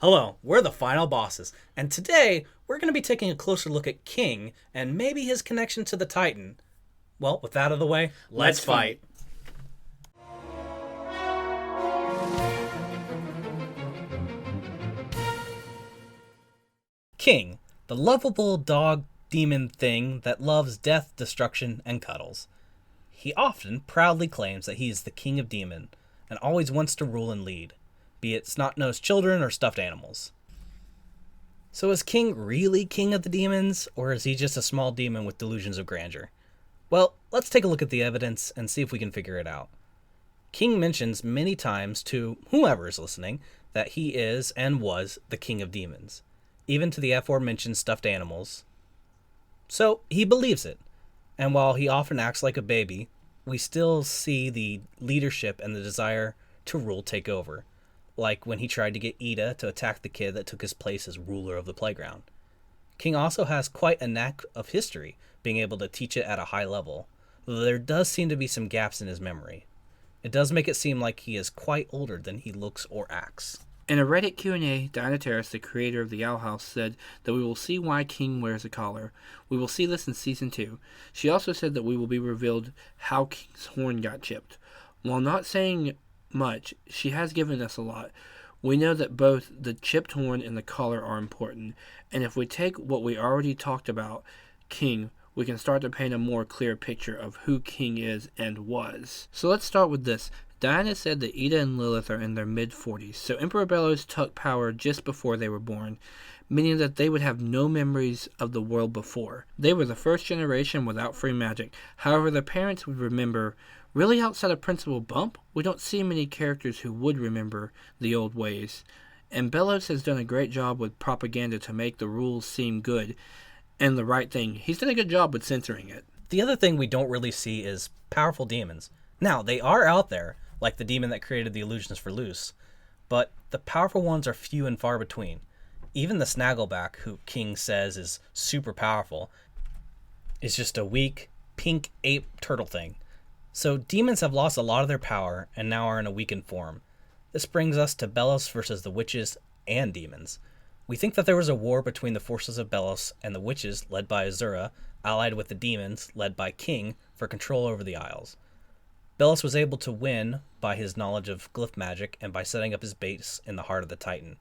Hello, we're the final bosses, and today we're going to be taking a closer look at King and maybe his connection to the Titan. Well, with that out of the way, let's fight. King, the lovable dog demon thing that loves death, destruction, and cuddles. He often proudly claims that he is the king of demon and always wants to rule and lead, be it snot-nosed children or stuffed animals. So is King really king of the demons, or is he just a small demon with delusions of grandeur? Well, let's take a look at the evidence and see if we can figure it out. King mentions many times to whoever is listening that he is and was the king of demons, even to the aforementioned stuffed animals. So he believes it, and while he often acts like a baby, we still see the leadership and the desire to rule take over, like when he tried to get Ida to attack the kid that took his place as ruler of the playground. King also has quite a knack of history, being able to teach it at a high level, though there does seem to be some gaps in his memory. It does make it seem like he is quite older than he looks or acts. In a Reddit Q&A, Diana Terrace, the creator of the Owl House, said that we will see why King wears a collar. We will see this in Season 2. She also said that we will be revealed how King's horn got chipped. While not saying much, she has given us a lot. We know that both the chipped horn and the collar are important, and if we take what we already talked about, King, we can start to paint a more clear picture of who King is and was. So let's start with this. Diana said that Ida and Lilith are in their mid-40s, so Emperor Belos took power just before they were born, meaning that they would have no memories of the world before. They were the first generation without free magic. However, their parents would remember. Really, outside of Principal Bump, we don't see many characters who would remember the old ways. And Belos has done a great job with propaganda to make the rules seem good and the right thing. He's done a good job with censoring it. The other thing we don't really see is powerful demons. Now, they are out there, like the demon that created the illusions for Luce, but the powerful ones are few and far between. Even the Snaggleback, who King says is super powerful, is just a weak, pink ape turtle thing. So demons have lost a lot of their power and now are in a weakened form. This brings us to Belos versus the witches and demons. We think that there was a war between the forces of Belos and the witches, led by Azura, allied with the demons, led by King, for control over the Isles. Belos was able to win by his knowledge of glyph magic and by setting up his base in the heart of the Titan.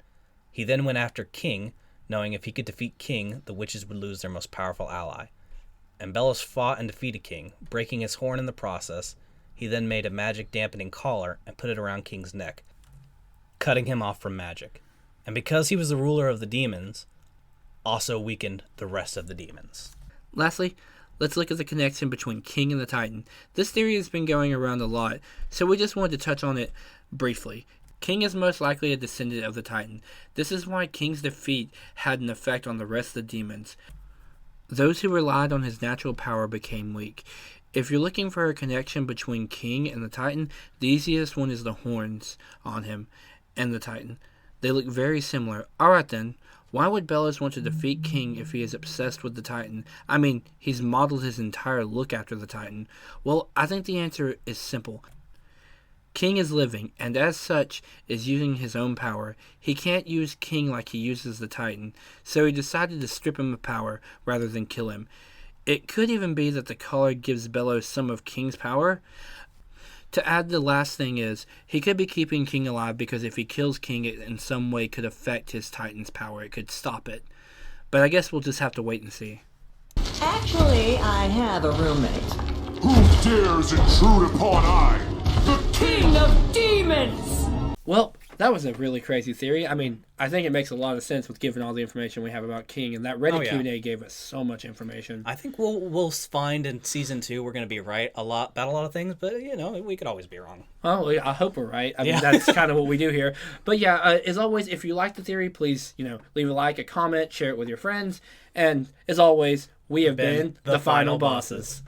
He then went after King, knowing if he could defeat King, the witches would lose their most powerful ally. And Belos fought and defeated King, breaking his horn in the process. He then made a magic dampening collar and put it around King's neck, cutting him off from magic. And because he was the ruler of the demons, also weakened the rest of the demons. Lastly, let's look at the connection between King and the Titan. This theory has been going around a lot, so we just wanted to touch on it briefly. King is most likely a descendant of the Titan. This is why King's defeat had an effect on the rest of the demons. Those who relied on his natural power became weak. If you're looking for a connection between King and the Titan, the easiest one is the horns on him and the Titan. They look very similar. Alright then, why would Belos want to defeat King if he is obsessed with the Titan? I mean, he's modeled his entire look after the Titan. Well, I think the answer is simple. King is living, and as such, is using his own power. He can't use King like he uses the Titan, so he decided to strip him of power rather than kill him. It could even be that the collar gives Belos some of King's power. To add, the last thing is, he could be keeping King alive because if he kills King, it in some way could affect his Titan's power. It could stop it. But I guess we'll just have to wait and see. Actually, I have a roommate. Who dares intrude upon I, the King of Demons! Well, that was a really crazy theory. I mean, I think it makes a lot of sense with given all the information we have about King, and that Reddit Q&A gave us so much information. I think we'll find in Season 2 we're going to be right about a lot of things, but, we could always be wrong. Well, I hope we're right. I mean, that's kind of what we do here. But yeah, as always, if you like the theory, please, leave a like, a comment, share it with your friends. And as always, we have been the Final Bosses.